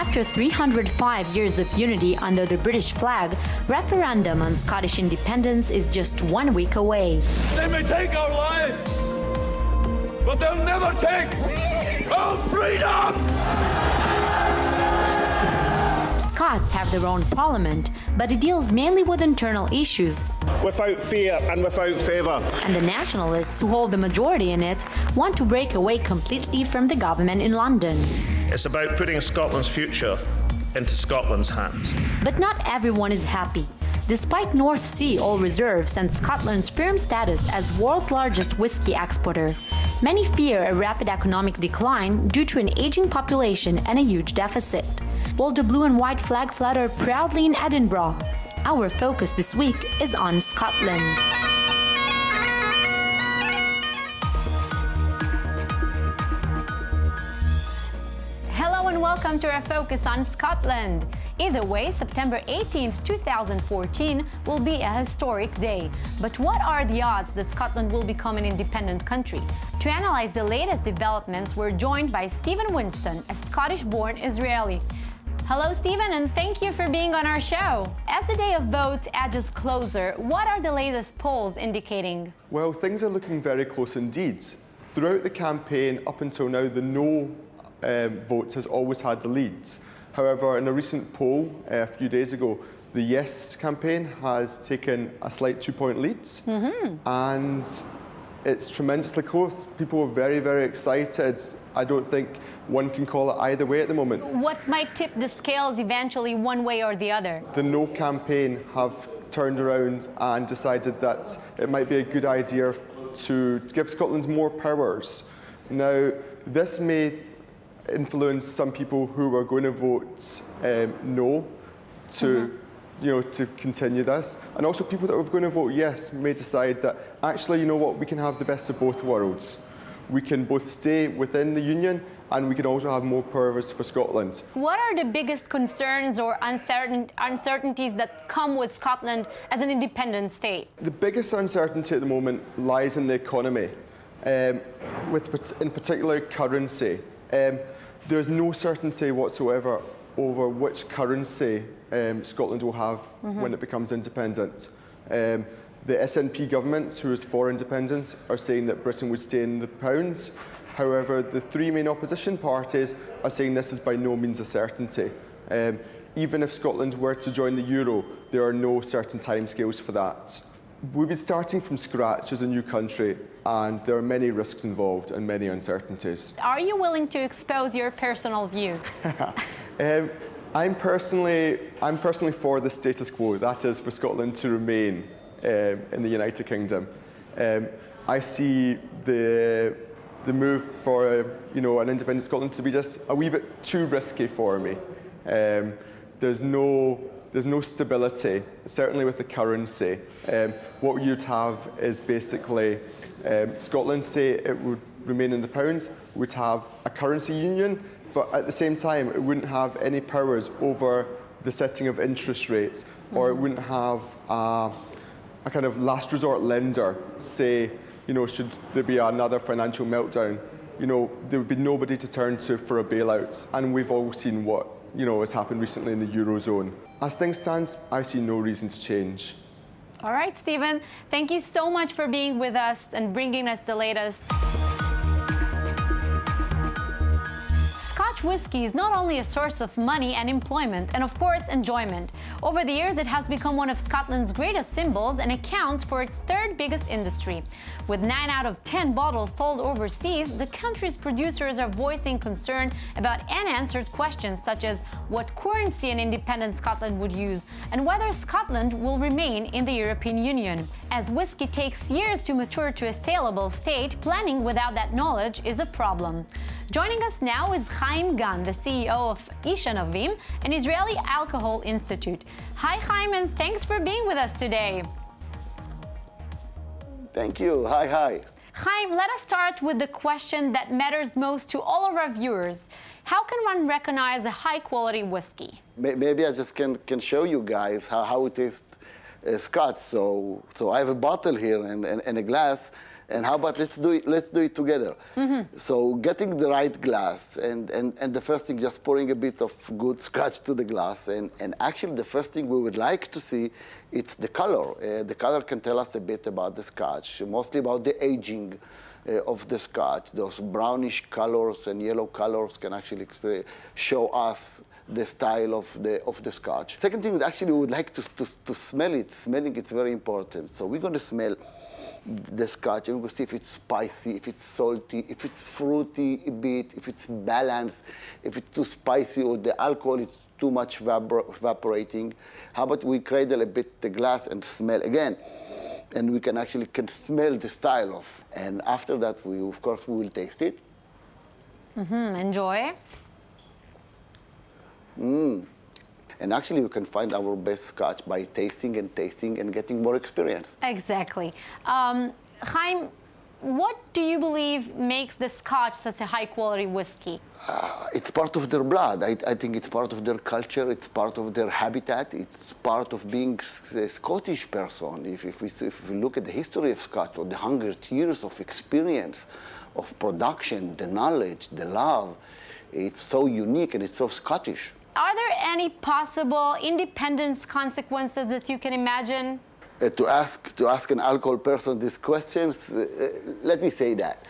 After 305 years of unity under the British flag, referendum on Scottish independence is just 1 week away. They may take our lives, but they'll never take our freedom! Scots have their own parliament, but it deals mainly with internal issues. Without fear and without favour. And the nationalists, who hold the majority in it, want to break away completely from the government in London. It's about putting Scotland's future into Scotland's hands. But not everyone is happy. Despite North Sea oil reserves and Scotland's firm status as world's largest whisky exporter, many fear a rapid economic decline due to an aging population and a huge deficit. While the blue and white flag flutter proudly in Edinburgh, our focus this week is on Scotland. Hello and welcome to our focus on Scotland. Either way, September 18th, 2014 will be a historic day. But what are the odds that Scotland will become an independent country? To analyze the latest developments, we're joined by Stephen Winston, a Scottish-born Israeli. Hello, Stephen, and thank you for being on our show. As the day of vote edges closer, what are the latest polls indicating? Well, things are looking very close indeed. Throughout the campaign, up until now, the no vote has always had the leads. However, in a recent poll a few days ago, the yes campaign has taken a slight 2-point lead, and it's tremendously close. People are very, very excited. I don't think one can call it either way at the moment. What might tip the scales eventually one way or the other? The no campaign have turned around and decided that it might be a good idea to give Scotland more powers. Now, this may influence some people who are going to vote no to to continue this, and also people that are going to vote yes may decide that actually, you know what, we can have the best of both worlds. We can both stay within the Union and we can also have more powers for Scotland. What are the biggest concerns or uncertainties that come with Scotland as an independent state? The biggest uncertainty at the moment lies in the economy, with in particular currency. There's no certainty whatsoever over which currency Scotland will have when it becomes independent. The SNP government, who is for independence, are saying that Britain would stay in the pound. However, the three main opposition parties are saying this is by no means a certainty. Even if Scotland were to join the euro, there are no certain timescales for that. We'll be starting from scratch as a new country, and there are many risks involved and many uncertainties. Are you willing to expose your personal view? I'm personally for the status quo, that is, for Scotland to remain in the United Kingdom. I see the move for an independent Scotland to be just a wee bit too risky for me. There's no stability, certainly with the currency. What you'd have is basically Scotland say it would remain in the pound, would have a currency union, but at the same time it wouldn't have any powers over the setting of interest rates, or it wouldn't have a kind of last resort lender say, should there be another financial meltdown, there would be nobody to turn to for a bailout. And we've all seen what has happened recently in the Eurozone. As things stand, I see no reason to change. All right, Stephen, thank you so much for being with us and bringing us the latest. Scotch whisky is not only a source of money and employment, and of course enjoyment. Over the years, it has become one of Scotland's greatest symbols and accounts for its third biggest industry. With 9 out of 10 bottles sold overseas, the country's producers are voicing concern about unanswered questions such as what currency an independent Scotland would use and whether Scotland will remain in the European Union. As whisky takes years to mature to a saleable state, planning without that knowledge is a problem. Joining us now is Chaim Gun, the CEO of Ishanovim, an Israeli alcohol institute. Hi, Chaim, and thanks for being with us today. Thank you. Hi. Chaim, let us start with the question that matters most to all of our viewers. How can one recognize a high-quality whiskey? Maybe I just can show you guys how it tastes Scotch. So I have a bottle here and a glass. And how about let's do it together. So getting the right glass, and the first thing, just pouring a bit of good Scotch to the glass. And actually the first thing we would like to see, it's the color. The color can tell us a bit about the Scotch, mostly about the aging of the Scotch. Those brownish colors and yellow colors can actually show us the style of the Scotch. Second thing, actually we would like to smell it. Smelling it's very important. So we're going to smell the Scotch, and we're going to see if it's spicy, if it's salty, if it's fruity a bit, if it's balanced, if it's too spicy or the alcohol is too much evaporating. How about we cradle a bit the glass and smell again? And we can smell the style of. And after that, we will taste it. Enjoy. And actually, we can find our best Scotch by tasting and getting more experience. Exactly. Chaim, what do you believe makes the Scotch such a high-quality whiskey? It's part of their blood. I think it's part of their culture. It's part of their habitat. It's part of being a Scottish person. If we look at the history of Scotland, or the 100 years of experience, of production, the knowledge, the love, it's so unique and it's so Scottish. Are there any possible independence consequences that you can imagine? To ask an alcohol person these questions, let me say that.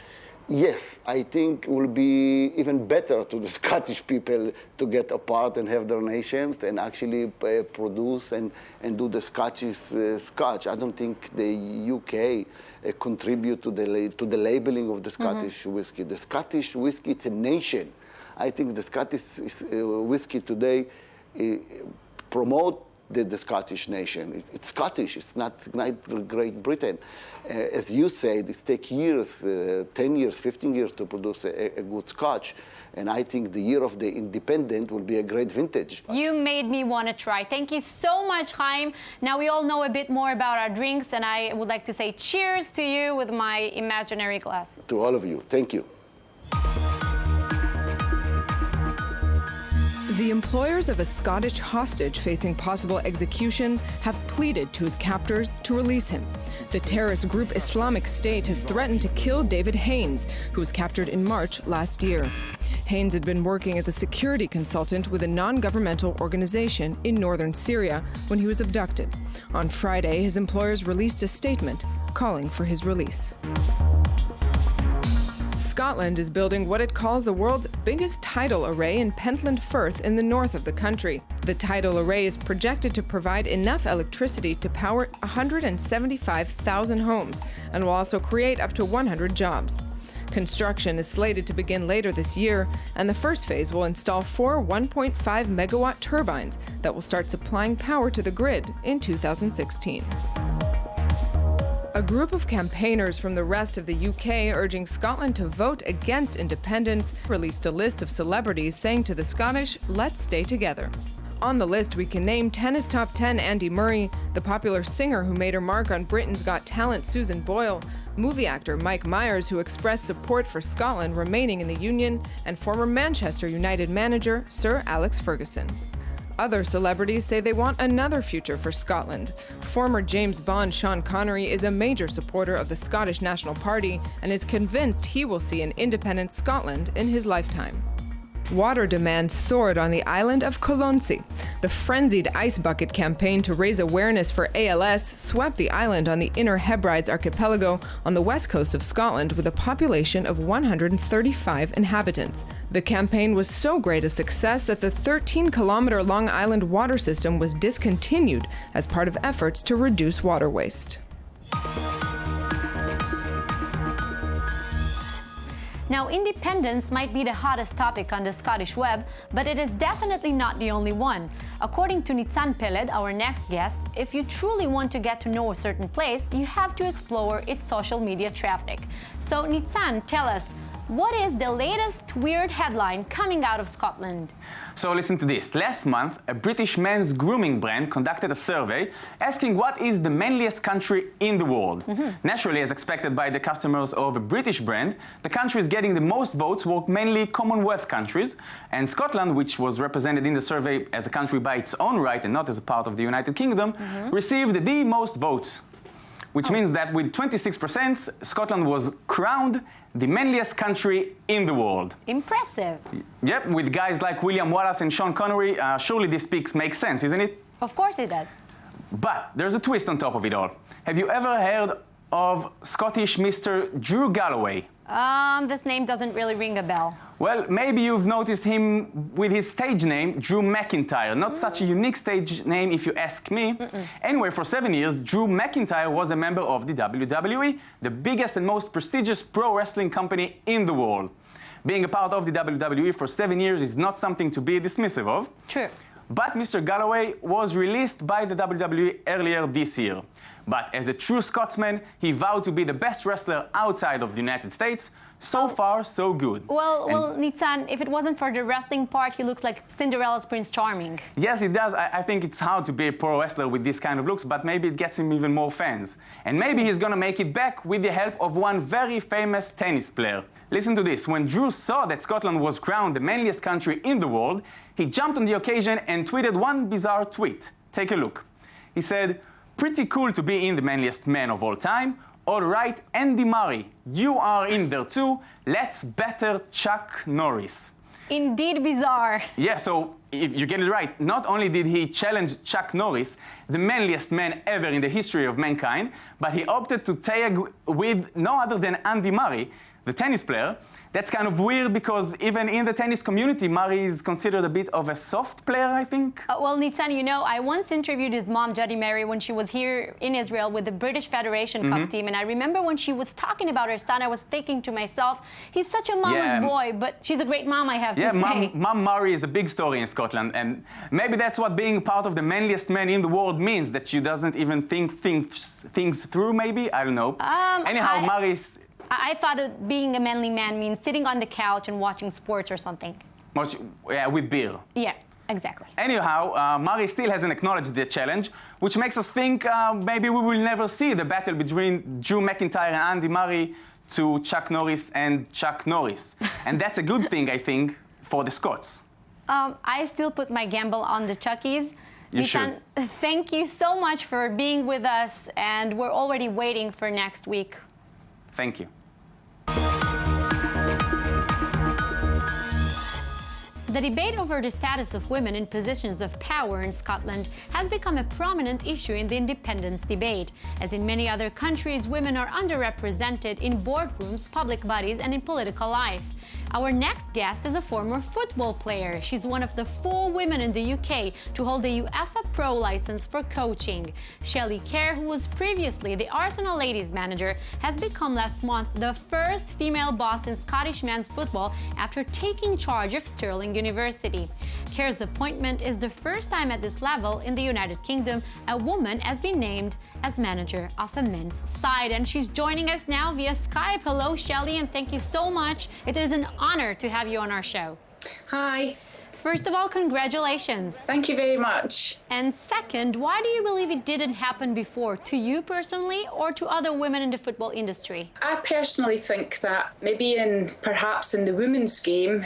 Yes, I think it will be even better to the Scottish people to get apart and have their nations and actually produce and do the Scotch. I don't think the UK contribute to the labeling of the Scottish whiskey. The Scottish whiskey, it's a nation. I think the Scottish whiskey today promote the Scottish nation. It's Scottish, it's not Great Britain. As you said, it takes years, 10 years, 15 years to produce a good Scotch. And I think the year of the independent will be a great vintage. You made me want to try. Thank you so much, Chaim. Now we all know a bit more about our drinks, and I would like to say cheers to you with my imaginary glass. To all of you, thank you. The employers of a Scottish hostage facing possible execution have pleaded to his captors to release him. The terrorist group Islamic State has threatened to kill David Haynes, who was captured in March last year. Haynes had been working as a security consultant with a non-governmental organization in northern Syria when he was abducted. On Friday, his employers released a statement calling for his release. Scotland is building what it calls the world's biggest tidal array in Pentland Firth in the north of the country. The tidal array is projected to provide enough electricity to power 175,000 homes and will also create up to 100 jobs. Construction is slated to begin later this year, and the first phase will install 4 1.5 megawatt turbines that will start supplying power to the grid in 2016. A group of campaigners from the rest of the UK urging Scotland to vote against independence released a list of celebrities saying to the Scottish, "Let's stay together." On the list, we can name tennis top 10 Andy Murray, the popular singer who made her mark on Britain's Got Talent Susan Boyle, movie actor Mike Myers, who expressed support for Scotland remaining in the Union, and former Manchester United manager Sir Alex Ferguson. Other celebrities say they want another future for Scotland. Former James Bond Sean Connery is a major supporter of the Scottish National Party and is convinced he will see an independent Scotland in his lifetime. Water demand soared on the island of Colonsay. The frenzied ice bucket campaign to raise awareness for ALS swept the island on the Inner Hebrides archipelago on the west coast of Scotland with a population of 135 inhabitants. The campaign was so great a success that the 13-kilometer-long island water system was discontinued as part of efforts to reduce water waste. Now, independence might be the hottest topic on the Scottish web, but it is definitely not the only one. According to Nitzan Peled, our next guest, if you truly want to get to know a certain place, you have to explore its social media traffic. So, Nitzan, tell us, what is the latest weird headline coming out of Scotland? So listen to this. Last month, a British men's grooming brand conducted a survey asking what is the manliest country in the world. Naturally, as expected by the customers of a British brand, the countries getting the most votes were mainly Commonwealth countries, and Scotland, which was represented in the survey as a country by its own right and not as a part of the United Kingdom, received the most votes. which means that with 26%, Scotland was crowned the manliest country in the world. Impressive. Yep, with guys like William Wallace and Sean Connery, surely this makes sense, isn't it? Of course it does. But there's a twist on top of it all. Have you ever heard of Scottish Mr. Drew Galloway? This name doesn't really ring a bell. Well, maybe you've noticed him with his stage name, Drew McIntyre. Not such a unique stage name if you ask me. Anyway, for 7 years, Drew McIntyre was a member of the WWE, the biggest and most prestigious pro wrestling company in the world. Being a part of the WWE for 7 years is not something to be dismissive of. True. But Mr. Galloway was released by the WWE earlier this year. But as a true Scotsman, he vowed to be the best wrestler outside of the United States. So far, so good. Well, Nitzan, if it wasn't for the wrestling part, he looks like Cinderella's Prince Charming. Yes, it does. I think it's hard to be a pro wrestler with this kind of looks, but maybe it gets him even more fans. And maybe he's gonna make it back with the help of one very famous tennis player. Listen to this. When Drew saw that Scotland was crowned the manliest country in the world, he jumped on the occasion and tweeted one bizarre tweet. Take a look. He said, "Pretty cool to be in the manliest man of all time. All right, Andy Murray, you are in there too. Let's better Chuck Norris." Indeed bizarre. Yeah, so if you get it right, not only did he challenge Chuck Norris, the manliest man ever in the history of mankind, but he opted to tag with no other than Andy Murray, the tennis player. That's kind of weird because even in the tennis community, Murray is considered a bit of a soft player, I think. Well, Nitzan, you know, I once interviewed his mom, Jody Mary, when she was here in Israel with the British Federation Cup team. And I remember when she was talking about her son, I was thinking to myself, he's such a mama's boy, but she's a great mom, I have to say. Mom Murray is a big story in Scotland. And maybe that's what being part of the manliest man in the world means, that she doesn't even think things through, maybe? I don't know. Anyhow, Murray's... I thought that being a manly man means sitting on the couch and watching sports or something. With beer. Yeah, exactly. Anyhow, Murray still hasn't acknowledged the challenge, which makes us think maybe we will never see the battle between Drew McIntyre and Andy Murray to Chuck Norris and Chuck Norris. And that's a good thing, I think, for the Scots. I still put my gamble on the Chuckies. You should. Thank you so much for being with us, and we're already waiting for next week. Thank you. The debate over the status of women in positions of power in Scotland has become a prominent issue in the independence debate. As in many other countries, women are underrepresented in boardrooms, public bodies, and in political life. Our next guest is a former football player. She's one of the 4 women in the UK to hold the UEFA Pro license for coaching. Shelly Kerr, who was previously the Arsenal ladies manager, has become last month the first female boss in Scottish men's football after taking charge of Stirling University. Kerr's appointment is the first time at this level in the United Kingdom a woman has been named as manager of a men's side, and she's joining us now via Skype. Hello, Shelly, and thank you so much. It is an honor to have you on our show. Hi. First of all, congratulations. Thank you very much. And second, why do you believe it didn't happen before, to you personally or to other women in the football industry? I personally think that maybe perhaps in the women's game,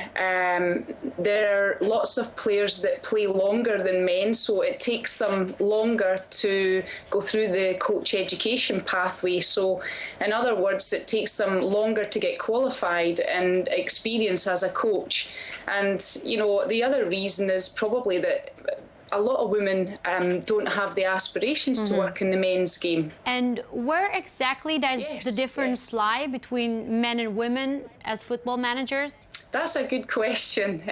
there are lots of players that play longer than men, so it takes them longer to go through the coach education pathway. So in other words, it takes them longer to get qualified and experience as a coach. And, you know, the other reason is probably that a lot of women don't have the aspirations to work in the men's game. And where exactly does the difference lie between men and women as football managers? That's a good question.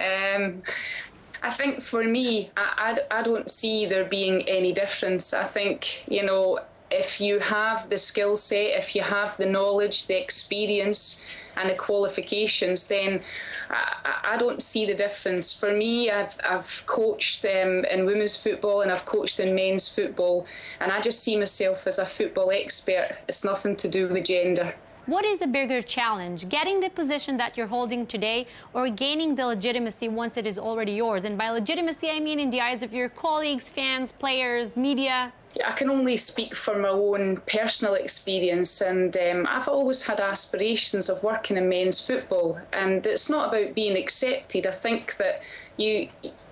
I think for me, I don't see there being any difference. I think, you know, if you have the skill set, if you have the knowledge, the experience and the qualifications, then I don't see the difference. For me, I've coached in women's football and I've coached in men's football, and I just see myself as a football expert. It's nothing to do with gender. What is a bigger challenge, getting the position that you're holding today or gaining the legitimacy once it is already yours? And by legitimacy, I mean in the eyes of your colleagues, fans, players, media. I can only speak from my own personal experience, and I've always had aspirations of working in men's football, and it's not about being accepted. I think that you,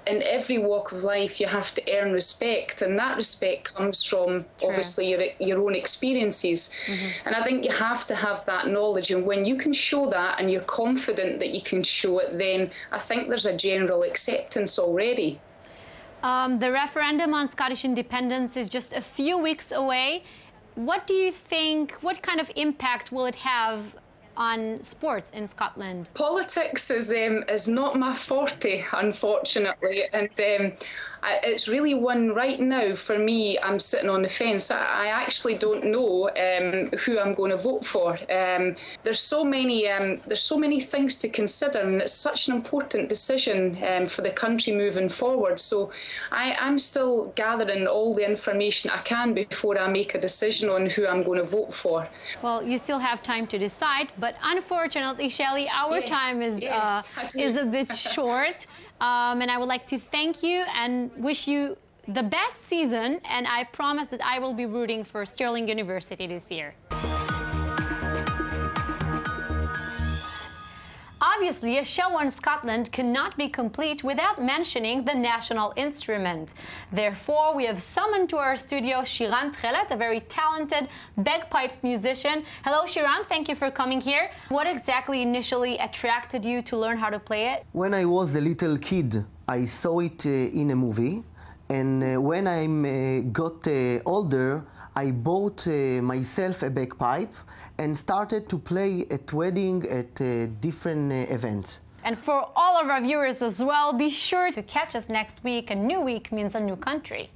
in every walk of life, you have to earn respect, and that respect comes from obviously your own experiences. And I think you have to have that knowledge, and when you can show that and you're confident that you can show it, then I think there's a general acceptance already. The referendum on Scottish independence is just a few weeks away. What do you think, what kind of impact will it have on sports in Scotland? Politics is not my forte, unfortunately, and it's really one right now for me. I'm sitting on the fence. I actually don't know who I'm going to vote for. There's so many things to consider, and it's such an important decision for the country moving forward. So I'm still gathering all the information I can before I make a decision on who I'm going to vote for. Well, you still have time to decide, but unfortunately, Shelly, our time is a bit short. And I would like to thank you and wish you the best season, and I promise that I will be rooting for Stirling University this year. Obviously, a show on Scotland cannot be complete without mentioning the national instrument. Therefore, we have summoned to our studio Shiran Trelet, a very talented bagpipes musician. Hello, Shiran. Thank you for coming here. What exactly initially attracted you to learn how to play it? When I was a little kid, I saw it in a movie. And when I got older, I bought myself a bagpipe and started to play at wedding, at different events. And for all of our viewers as well, be sure to catch us next week. A new week means a new country.